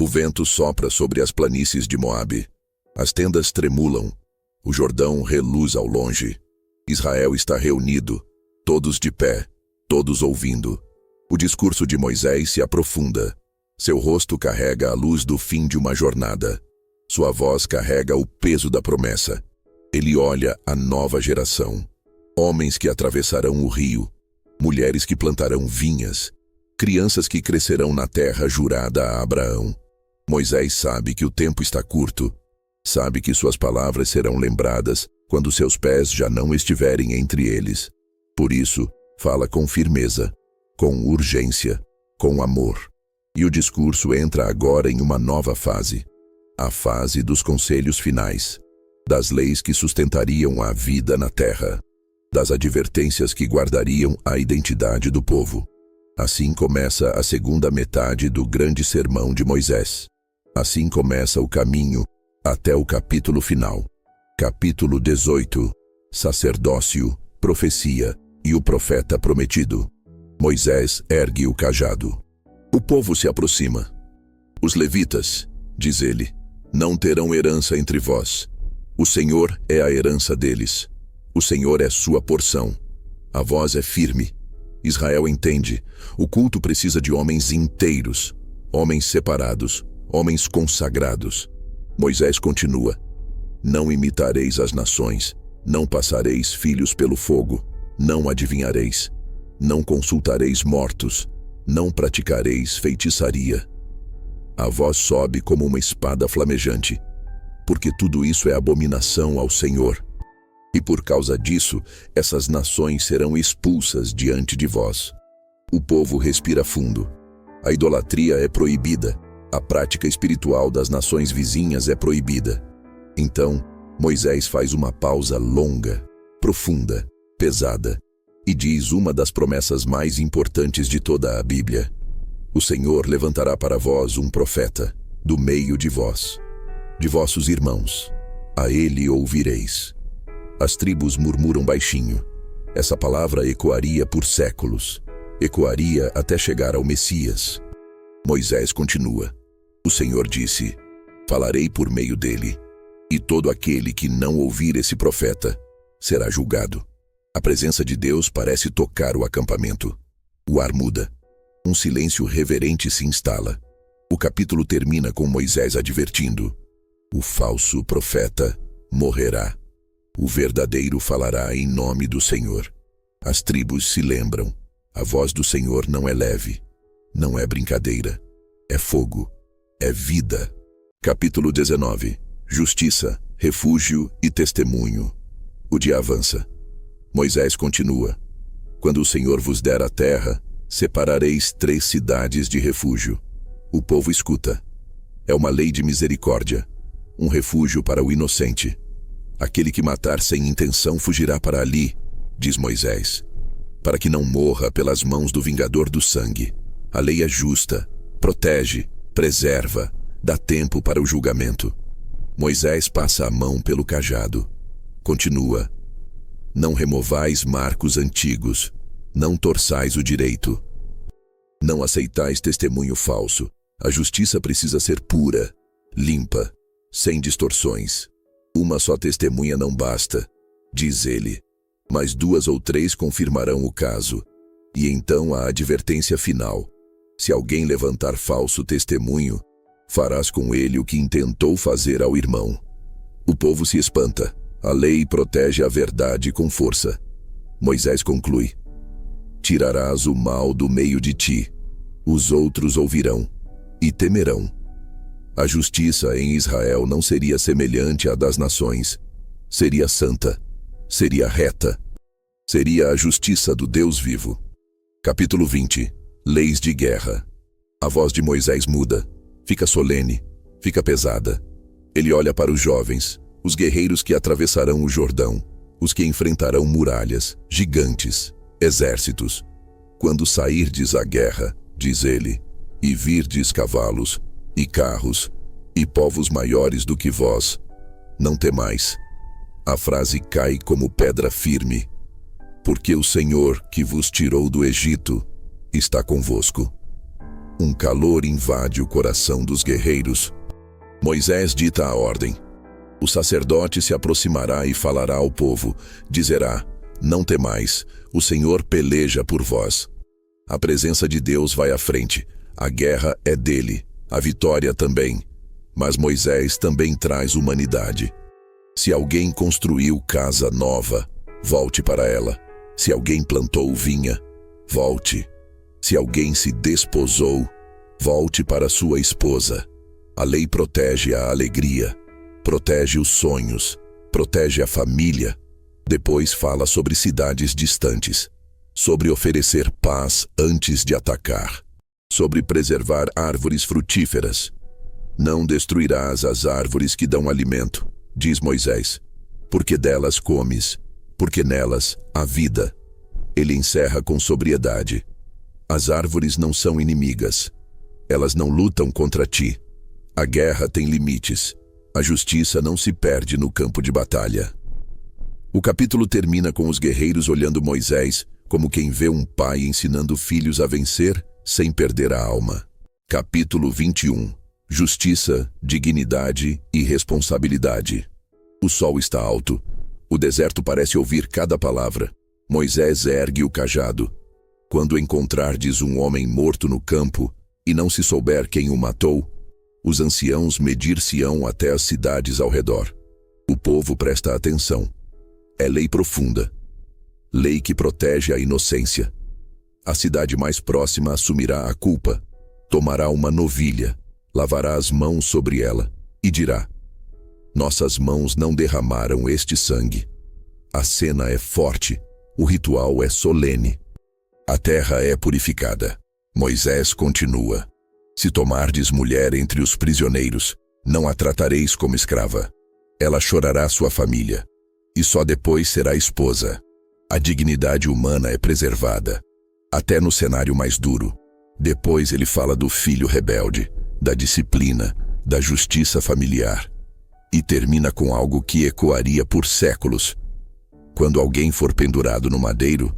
O vento sopra sobre as planícies de Moabe. As tendas tremulam. O Jordão reluz ao longe. Israel está reunido, todos de pé, todos ouvindo. O discurso de Moisés se aprofunda. Seu rosto carrega a luz do fim de uma jornada. Sua voz carrega o peso da promessa. Ele olha a nova geração. Homens que atravessarão o rio, mulheres que plantarão vinhas, crianças que crescerão na terra jurada a Abraão. Moisés sabe que o tempo está curto, sabe que suas palavras serão lembradas quando seus pés já não estiverem entre eles. Por isso, fala com firmeza, com urgência, com amor. E o discurso entra agora em uma nova fase, a fase dos conselhos finais, das leis que sustentariam a vida na terra, das advertências que guardariam a identidade do povo. Assim começa a segunda metade do grande sermão de Moisés. Assim começa o caminho até o capítulo final. Capítulo 18. Sacerdócio, profecia e o profeta prometido. Moisés ergue o cajado. O povo se aproxima. Os levitas, diz ele, não terão herança entre vós. O Senhor é a herança deles. O Senhor é sua porção. A voz é firme. Israel entende. O culto precisa de homens inteiros, homens separados, homens consagrados. Moisés continua. Não imitareis as nações, não passareis filhos pelo fogo, não adivinhareis, não consultareis mortos, não praticareis feitiçaria. A voz sobe como uma espada flamejante, porque tudo isso é abominação ao Senhor. E por causa disso, essas nações serão expulsas diante de vós. O povo respira fundo. A idolatria é proibida. A prática espiritual das nações vizinhas é proibida. Então, Moisés faz uma pausa longa, profunda, pesada, e diz uma das promessas mais importantes de toda a Bíblia. O Senhor levantará para vós um profeta, do meio de vós, de vossos irmãos. A ele ouvireis. As tribos murmuram baixinho. Essa palavra ecoaria por séculos. Ecoaria até chegar ao Messias. Moisés continua. O Senhor disse, falarei por meio dele, e todo aquele que não ouvir esse profeta será julgado. A presença de Deus parece tocar o acampamento. O ar muda. Um silêncio reverente se instala. O capítulo termina com Moisés advertindo: o falso profeta morrerá. O verdadeiro falará em nome do Senhor. As tribos se lembram. A voz do Senhor não é leve, não é brincadeira, é fogo, é vida. Capítulo 19. Justiça, refúgio e testemunho. O dia avança. Moisés continua. Quando o Senhor vos der a terra, separareis 3 cidades de refúgio. O povo escuta. É uma lei de misericórdia, um refúgio para o inocente. Aquele que matar sem intenção fugirá para ali, diz Moisés, para que não morra pelas mãos do vingador do sangue. A lei é justa, protege, preserva, dá tempo para o julgamento. Moisés passa a mão pelo cajado. Continua. Não removais marcos antigos, não torçais o direito. Não aceitais testemunho falso. A justiça precisa ser pura, limpa, sem distorções. Uma só testemunha não basta, diz ele, mas 2 ou 3 confirmarão o caso. E então a advertência final. Se alguém levantar falso testemunho, farás com ele o que intentou fazer ao irmão. O povo se espanta. A lei protege a verdade com força. Moisés conclui: tirarás o mal do meio de ti. Os outros ouvirão e temerão. A justiça em Israel não seria semelhante à das nações. Seria santa, seria reta, seria a justiça do Deus vivo. Capítulo 20. Leis de guerra. A voz de Moisés muda, fica solene, fica pesada. Ele olha para os jovens, os guerreiros que atravessarão o Jordão, os que enfrentarão muralhas, gigantes, exércitos. Quando sairdes à guerra, diz ele, e virdes cavalos, e carros, e povos maiores do que vós, não temais. A frase cai como pedra firme, porque o Senhor que vos tirou do Egito está convosco. Um calor invade o coração dos guerreiros. Moisés dita a ordem. O sacerdote se aproximará e falará ao povo. Dizerá: não temais, o Senhor peleja por vós. A presença de Deus vai à frente. A guerra é dele, a vitória também. Mas Moisés também traz humanidade. Se alguém construiu casa nova, volte para ela. Se alguém plantou vinha, volte. Se alguém se desposou, volte para sua esposa. A lei protege a alegria, protege os sonhos, protege a família. Depois fala sobre cidades distantes, sobre oferecer paz antes de atacar, sobre preservar árvores frutíferas. Não destruirás as árvores que dão alimento, diz Moisés, porque delas comes, porque nelas há vida. Ele encerra com sobriedade. As árvores não são inimigas. Elas não lutam contra ti. A guerra tem limites. A justiça não se perde no campo de batalha. O capítulo termina com os guerreiros olhando Moisés como quem vê um pai ensinando filhos a vencer sem perder a alma. Capítulo 21. Justiça, dignidade e responsabilidade. O sol está alto. O deserto parece ouvir cada palavra. Moisés ergue o cajado. Quando encontrardes um homem morto no campo e não se souber quem o matou, os anciãos medir-se-ão até as cidades ao redor. O povo presta atenção. É lei profunda. Lei que protege a inocência. A cidade mais próxima assumirá a culpa, tomará uma novilha, lavará as mãos sobre ela e dirá: nossas mãos não derramaram este sangue. A cena é forte, o ritual é solene. A terra é purificada. Moisés continua: se tomardes mulher entre os prisioneiros, não a tratareis como escrava. Ela chorará sua família, e só depois será esposa. A dignidade humana é preservada, até no cenário mais duro. Depois ele fala do filho rebelde, da disciplina, da justiça familiar. E termina com algo que ecoaria por séculos. Quando alguém for pendurado no madeiro,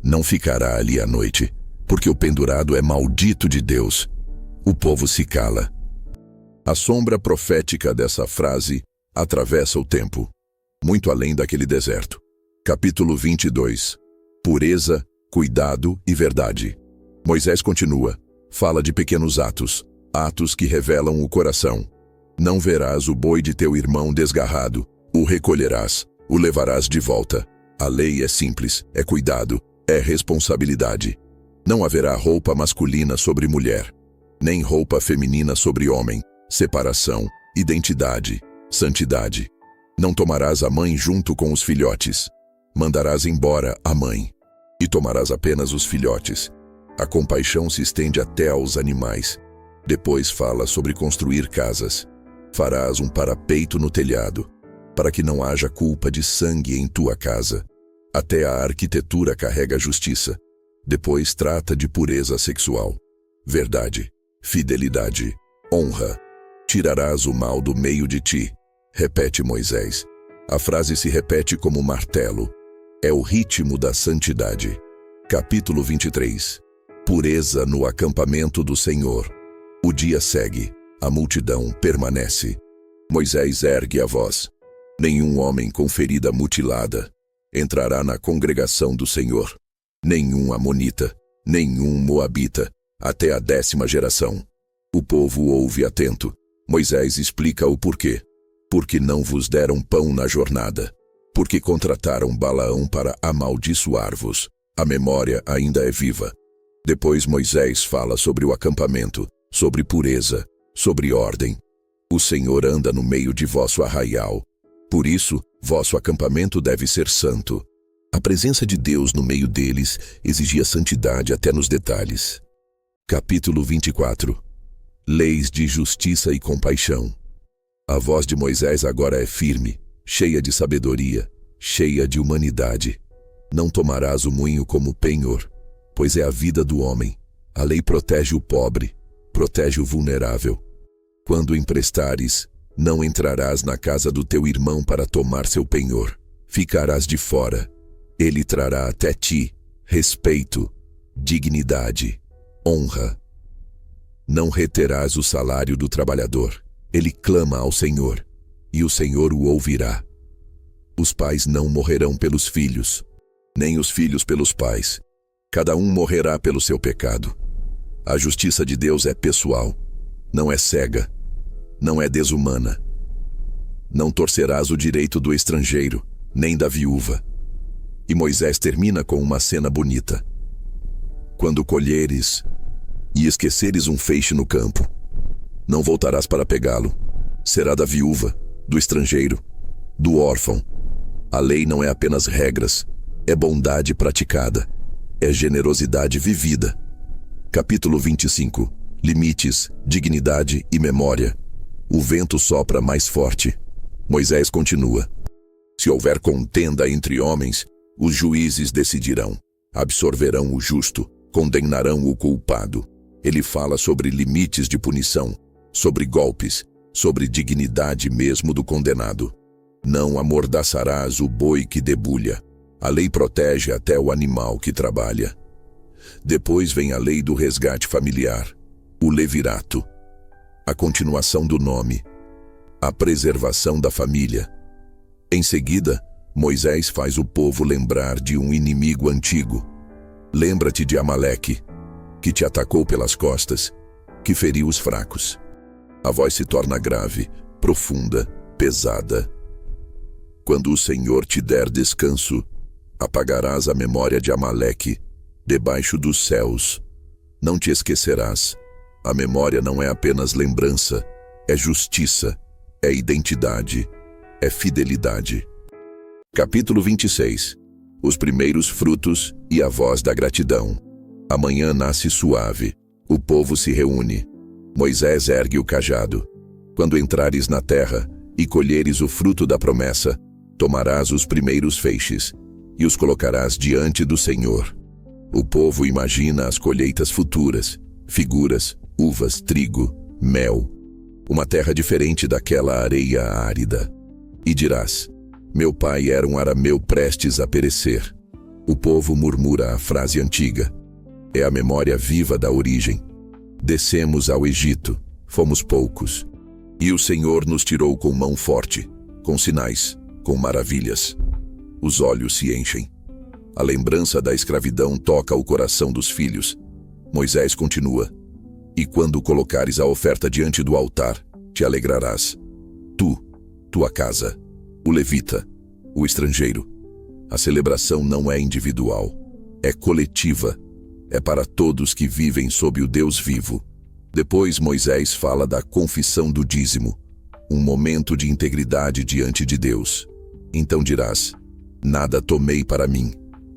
não ficará ali à noite, porque o pendurado é maldito de Deus. O povo se cala. A sombra profética dessa frase atravessa o tempo, muito além daquele deserto. Capítulo 22. Pureza, cuidado e verdade. Moisés continua. Fala de pequenos atos, atos que revelam o coração. Não verás o boi de teu irmão desgarrado, o recolherás, o levarás de volta. A lei é simples, é cuidado, é responsabilidade. Não haverá roupa masculina sobre mulher, nem roupa feminina sobre homem. Separação, identidade, santidade. Não tomarás a mãe junto com os filhotes. Mandarás embora a mãe, e tomarás apenas os filhotes. A compaixão se estende até aos animais. Depois fala sobre construir casas. Farás um parapeito no telhado, para que não haja culpa de sangue em tua casa. Até a arquitetura carrega justiça. Depois trata de pureza sexual. Verdade, fidelidade, honra. Tirarás o mal do meio de ti. Repete Moisés. A frase se repete como martelo. É o ritmo da santidade. Capítulo 23. Pureza no acampamento do Senhor. O dia segue. A multidão permanece. Moisés ergue a voz. Nenhum homem com ferida mutilada entrará na congregação do Senhor. Nenhum amonita, nenhum moabita, até a 10ª geração. O povo ouve atento. Moisés explica o porquê. Porque não vos deram pão na jornada. Porque contrataram Balaão para amaldiçoar-vos. A memória ainda é viva. Depois Moisés fala sobre o acampamento, sobre pureza, sobre ordem. O Senhor anda no meio de vosso arraial. Por isso, vosso acampamento deve ser santo. A presença de Deus no meio deles exigia santidade até nos detalhes. Capítulo 24. Leis de justiça e compaixão. A voz de Moisés agora é firme, cheia de sabedoria, cheia de humanidade. Não tomarás o moinho como penhor, pois é a vida do homem. A lei protege o pobre, protege o vulnerável. Quando emprestares, não entrarás na casa do teu irmão para tomar seu penhor. Ficarás de fora. Ele trará até ti respeito, dignidade, honra. Não reterás o salário do trabalhador. Ele clama ao Senhor, e o Senhor o ouvirá. Os pais não morrerão pelos filhos, nem os filhos pelos pais. Cada um morrerá pelo seu pecado. A justiça de Deus é pessoal, não é cega, não é desumana. Não torcerás o direito do estrangeiro, nem da viúva. E Moisés termina com uma cena bonita. Quando colheres e esqueceres um feixe no campo, não voltarás para pegá-lo. Será da viúva, do estrangeiro, do órfão. A lei não é apenas regras, é bondade praticada, é generosidade vivida. Capítulo 25. Limites, dignidade e memória. O vento sopra mais forte. Moisés continua. Se houver contenda entre homens, os juízes decidirão. Absorverão o justo, condenarão o culpado. Ele fala sobre limites de punição, sobre golpes, sobre dignidade mesmo do condenado. Não amordaçarás o boi que debulha. A lei protege até o animal que trabalha. Depois vem a lei do resgate familiar, o levirato, a continuação do nome, a preservação da família. Em seguida, Moisés faz o povo lembrar de um inimigo antigo. Lembra-te de Amaleque, que te atacou pelas costas, que feriu os fracos. A voz se torna grave, profunda, pesada. Quando o Senhor te der descanso, apagarás a memória de Amaleque debaixo dos céus. Não te esquecerás. A memória não é apenas lembrança, é justiça, é identidade, é fidelidade. Capítulo 26. Os primeiros frutos e a voz da gratidão. A manhã nasce suave, o povo se reúne. Moisés ergue o cajado. Quando entrares na terra e colheres o fruto da promessa, tomarás os primeiros feixes e os colocarás diante do Senhor. O povo imagina as colheitas futuras, figuras, uvas, trigo, mel, uma terra diferente daquela areia árida. E dirás: meu pai era um arameu prestes a perecer. O povo murmura a frase antiga. É a memória viva da origem. Descemos ao Egito, fomos poucos. E o Senhor nos tirou com mão forte, com sinais, com maravilhas. Os olhos se enchem. A lembrança da escravidão toca o coração dos filhos. Moisés continua. E quando colocares a oferta diante do altar, te alegrarás. Tu, tua casa, o levita, o estrangeiro. A celebração não é individual, é coletiva. É para todos que vivem sob o Deus vivo. Depois Moisés fala da confissão do dízimo, um momento de integridade diante de Deus. Então dirás: nada tomei para mim,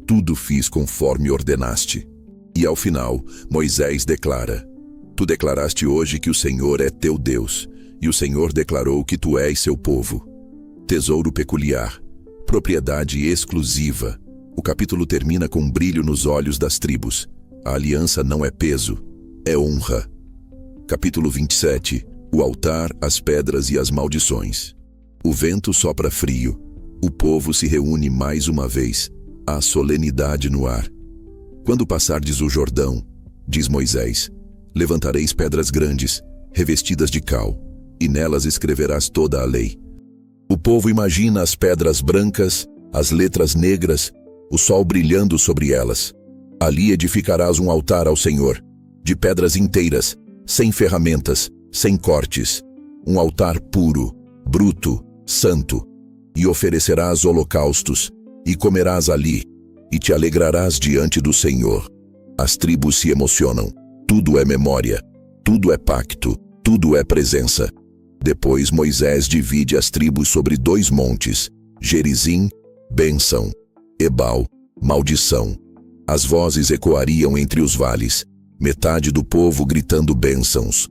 tudo fiz conforme ordenaste. E ao final, Moisés declara: tu declaraste hoje que o Senhor é teu Deus, e o Senhor declarou que tu és seu povo. Tesouro peculiar, propriedade exclusiva. O capítulo termina com um brilho nos olhos das tribos. A aliança não é peso, é honra. Capítulo 27. O altar, as pedras e as maldições. O vento sopra frio. O povo se reúne mais uma vez. Há solenidade no ar. Quando passardes o Jordão, diz Moisés, levantareis pedras grandes, revestidas de cal, e nelas escreverás toda a lei. O povo imagina as pedras brancas, as letras negras, o sol brilhando sobre elas. Ali edificarás um altar ao Senhor, de pedras inteiras, sem ferramentas, sem cortes. Um altar puro, bruto, santo. E oferecerás holocaustos, e comerás ali, e te alegrarás diante do Senhor. As tribos se emocionam. Tudo é memória, tudo é pacto, tudo é presença. Depois Moisés divide as tribos sobre 2 montes, Gerizim, bênção, Ebal, maldição. As vozes ecoariam entre os vales, metade do povo gritando bênçãos,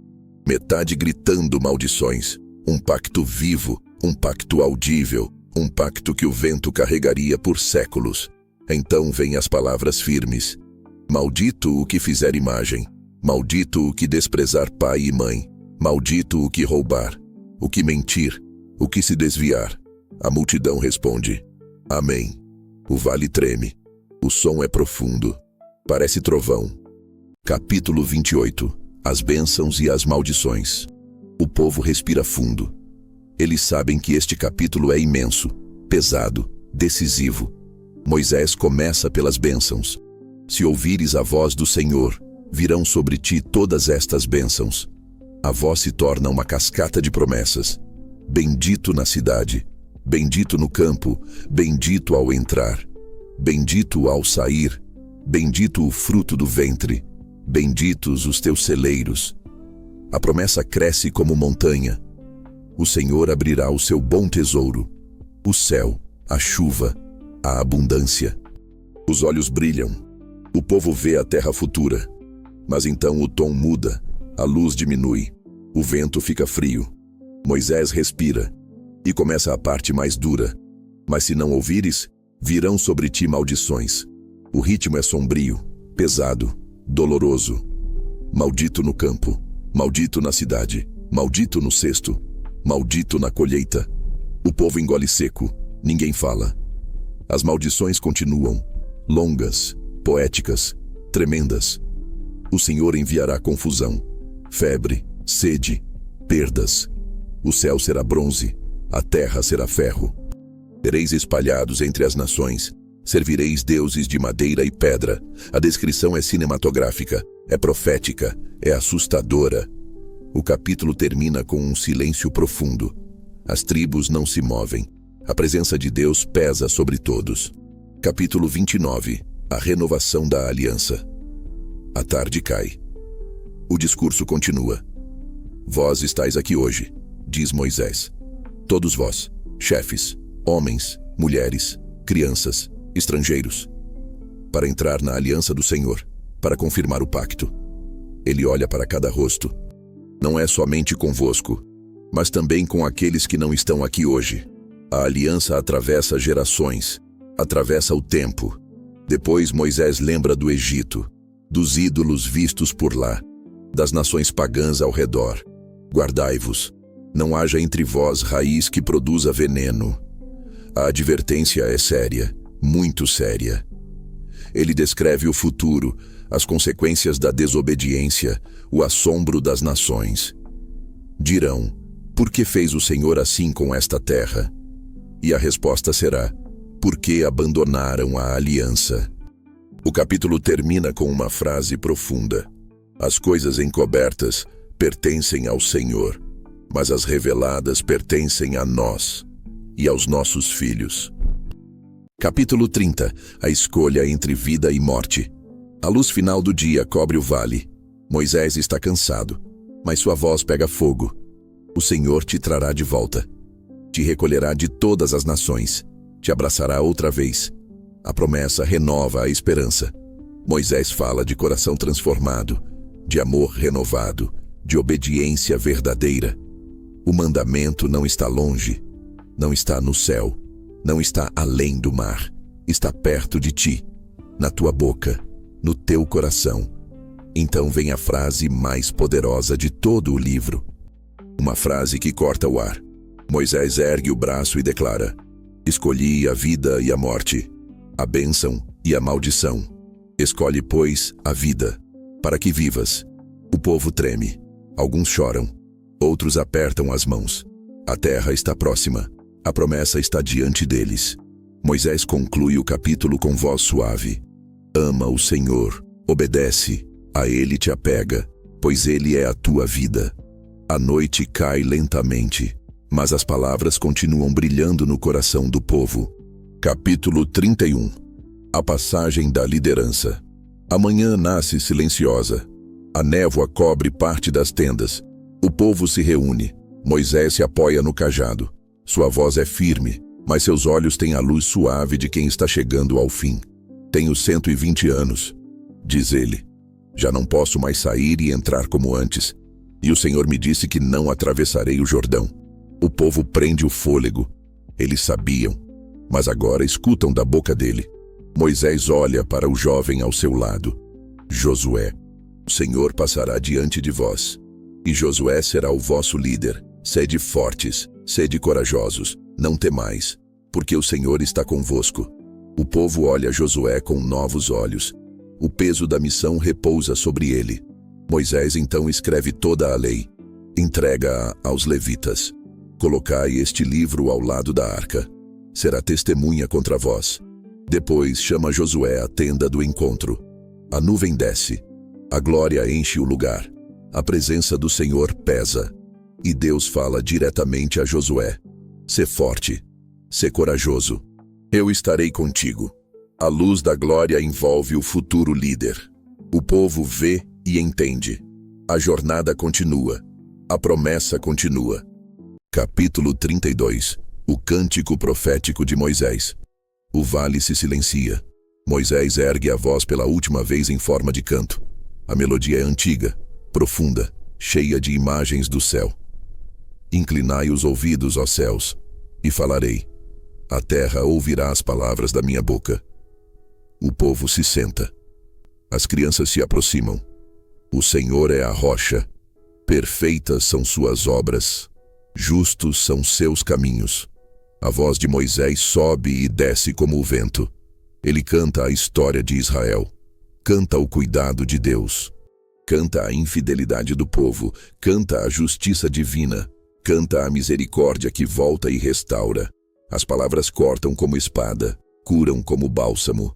metade gritando maldições. Um pacto vivo, um pacto audível, um pacto que o vento carregaria por séculos. Então vêm as palavras firmes. Maldito o que fizer imagem, maldito o que desprezar pai e mãe, maldito o que roubar, o que mentir, o que se desviar. A multidão responde: amém. O vale treme. O som é profundo. Parece trovão. Capítulo 28. as bênçãos e as maldições. O povo respira fundo. Eles sabem que este capítulo é imenso, pesado, decisivo. Moisés começa pelas bênçãos. Se ouvires a voz do Senhor, virão sobre ti todas estas bênçãos. A voz se torna uma cascata de promessas. Bendito na cidade, bendito no campo, bendito ao entrar, bendito ao sair, bendito o fruto do ventre, benditos os teus celeiros. A promessa cresce como montanha. O Senhor abrirá o seu bom tesouro, o céu, a chuva, a abundância. Os olhos brilham. O povo vê a terra futura. Mas então o tom muda, a luz diminui, o vento fica frio. Moisés respira, e começa a parte mais dura. Mas se não ouvires, virão sobre ti maldições. O ritmo é sombrio, pesado, doloroso. Maldito no campo, maldito na cidade, maldito no cesto, maldito na colheita. O povo engole seco, ninguém fala. As maldições continuam, longas, poéticas, tremendas. O Senhor enviará confusão, febre, sede, perdas. O céu será bronze, a terra será ferro. Sereis espalhados entre as nações, servireis deuses de madeira e pedra. A descrição é cinematográfica, é profética, é assustadora. O capítulo termina com um silêncio profundo. As tribos não se movem. A presença de Deus pesa sobre todos. Capítulo 29. A renovação da aliança. A tarde cai. O discurso continua. Vós estáis aqui hoje, diz Moisés. Todos vós, chefes, homens, mulheres, crianças, estrangeiros, para entrar na aliança do Senhor, para confirmar o pacto. Ele olha para cada rosto. Não é somente convosco, mas também com aqueles que não estão aqui hoje. A aliança atravessa gerações, atravessa o tempo. Depois Moisés lembra do Egito, dos ídolos vistos por lá, das nações pagãs ao redor. Guardai-vos, não haja entre vós raiz que produza veneno. A advertência é séria, muito séria. Ele descreve o futuro, as consequências da desobediência, o assombro das nações. Dirão, por que fez o Senhor assim com esta terra? E a resposta será, porque abandonaram a aliança. O capítulo termina com uma frase profunda. As coisas encobertas pertencem ao Senhor, mas as reveladas pertencem a nós e aos nossos filhos. Capítulo 30. A escolha entre vida e morte. A luz final do dia cobre o vale. Moisés está cansado, mas sua voz pega fogo. O Senhor te trará de volta. Te recolherá de todas as nações. Te abraçará outra vez. A promessa renova a esperança. Moisés fala de coração transformado, de amor renovado, de obediência verdadeira. O mandamento não está longe, não está no céu, não está além do mar. Está perto de ti, na tua boca, no teu coração. Então vem a frase mais poderosa de todo o livro. Uma frase que corta o ar. Moisés ergue o braço e declara: escolhi a vida e a morte, a bênção e a maldição. Escolhe, pois, a vida, para que vivas. O povo treme. Alguns choram. Outros apertam as mãos. A terra está próxima. A promessa está diante deles. Moisés conclui o capítulo com voz suave. Ama o Senhor, obedece, a Ele te apega, pois Ele é a tua vida. A noite cai lentamente, mas as palavras continuam brilhando no coração do povo. Capítulo 31. A passagem da liderança. A manhã nasce silenciosa. A névoa cobre parte das tendas. O povo se reúne. Moisés se apoia no cajado. Sua voz é firme, mas seus olhos têm a luz suave de quem está chegando ao fim. Tenho 120 anos, diz ele. Já não posso mais sair e entrar como antes. E o Senhor me disse que não atravessarei o Jordão. O povo prende o fôlego. Eles sabiam, mas agora escutam da boca dele. Moisés olha para o jovem ao seu lado. Josué, o Senhor passará diante de vós. E Josué será o vosso líder. Sede fortes, sede corajosos, não temais, porque o Senhor está convosco. O povo olha Josué com novos olhos. O peso da missão repousa sobre ele. Moisés então escreve toda a lei, entrega-a aos levitas. Colocai este livro ao lado da arca. Será testemunha contra vós. Depois chama Josué à tenda do encontro. A nuvem desce. A glória enche o lugar. A presença do Senhor pesa. E Deus fala diretamente a Josué. Sê forte. Sê corajoso. Eu estarei contigo. A luz da glória envolve o futuro líder. O povo vê e entende. A jornada continua. A promessa continua. Capítulo 32. O cântico profético de Moisés. O vale se silencia. Moisés ergue a voz pela última vez em forma de canto. A melodia é antiga, profunda, cheia de imagens do céu. Inclinai os ouvidos, ó céus, e falarei. A terra ouvirá as palavras da minha boca. O povo se senta. As crianças se aproximam. O Senhor é a rocha. Perfeitas são suas obras. Justos são seus caminhos. A voz de Moisés sobe e desce como o vento. Ele canta a história de Israel. Canta o cuidado de Deus. Canta a infidelidade do povo. Canta a justiça divina. Canta a misericórdia que volta e restaura. As palavras cortam como espada, curam como bálsamo.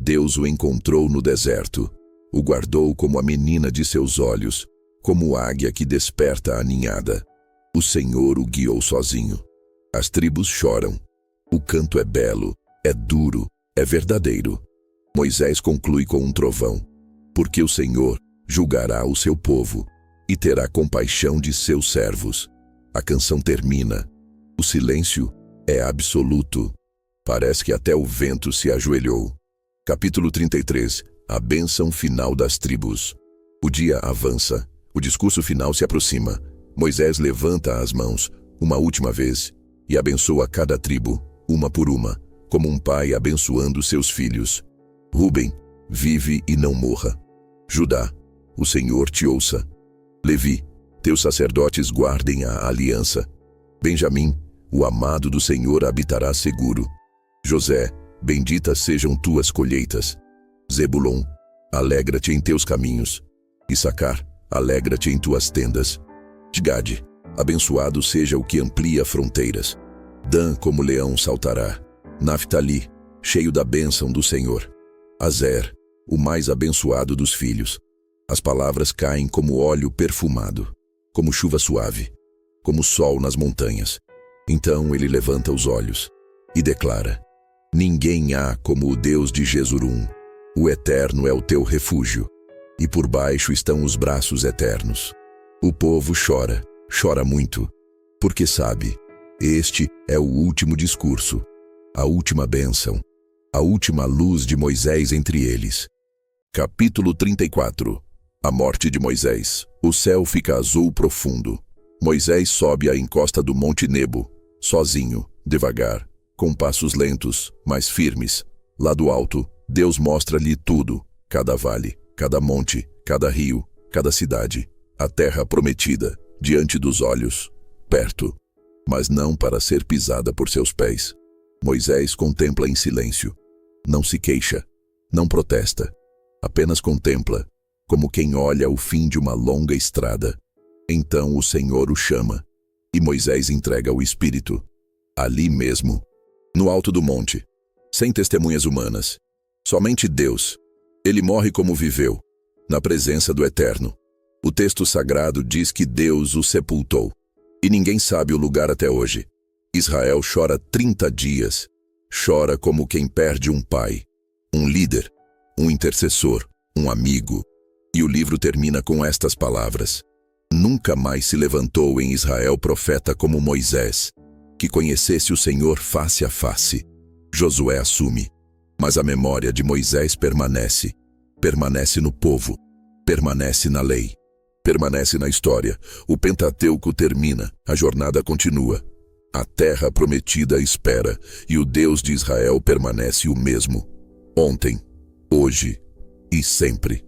Deus o encontrou no deserto. O guardou como a menina de seus olhos, como águia que desperta a ninhada. O Senhor o guiou sozinho. As tribos choram. O canto é belo, é duro, é verdadeiro. Moisés conclui com um trovão. Porque o Senhor julgará o seu povo e terá compaixão de seus servos. A canção termina. O silêncio é absoluto. Parece que até o vento se ajoelhou. Capítulo 33. A bênção final das tribos. O dia avança. O discurso final se aproxima. Moisés levanta as mãos, uma última vez, e abençoa cada tribo, uma por uma, como um pai abençoando seus filhos. Rúben, vive e não morra. Judá, o Senhor te ouça. Levi, teus sacerdotes guardem a aliança. Benjamim, o amado do Senhor habitará seguro. José, benditas sejam tuas colheitas. Zebulon, alegra-te em teus caminhos. Issacar, alegra-te em tuas tendas. Gade, abençoado seja o que amplia fronteiras. Dan como leão saltará. Naftali, cheio da bênção do Senhor. Azer, o mais abençoado dos filhos. As palavras caem como óleo perfumado, como chuva suave, como sol nas montanhas. Então ele levanta os olhos e declara: ninguém há como o Deus de Jesurum. O Eterno é o teu refúgio, e por baixo estão os braços eternos. O povo chora, chora muito, porque sabe, este é o último discurso, a última bênção, a última luz de Moisés entre eles. Capítulo 34. A morte de Moisés. O céu fica azul profundo. Moisés sobe a encosta do Monte Nebo, sozinho, devagar, com passos lentos, mas firmes. Lá do alto, Deus mostra-lhe tudo, cada vale, cada monte, cada rio, cada cidade, a terra prometida, diante dos olhos, perto, mas não para ser pisada por seus pés. Moisés contempla em silêncio. Não se queixa, não protesta, apenas contempla, como quem olha o fim de uma longa estrada. Então o Senhor o chama, e Moisés entrega o Espírito. Ali mesmo, no alto do monte, sem testemunhas humanas, somente Deus. Ele morre como viveu, na presença do Eterno. O texto sagrado diz que Deus o sepultou, e ninguém sabe o lugar até hoje. Israel chora 30 dias, chora como quem perde um pai, um líder, um intercessor, um amigo. E o livro termina com estas palavras: nunca mais se levantou em Israel profeta como Moisés, que conhecesse o Senhor face a face. Josué assume, mas a memória de Moisés permanece. Permanece no povo, permanece na lei, permanece na história. O Pentateuco termina, a jornada continua. A terra prometida espera, e o Deus de Israel permanece o mesmo, ontem, hoje e sempre.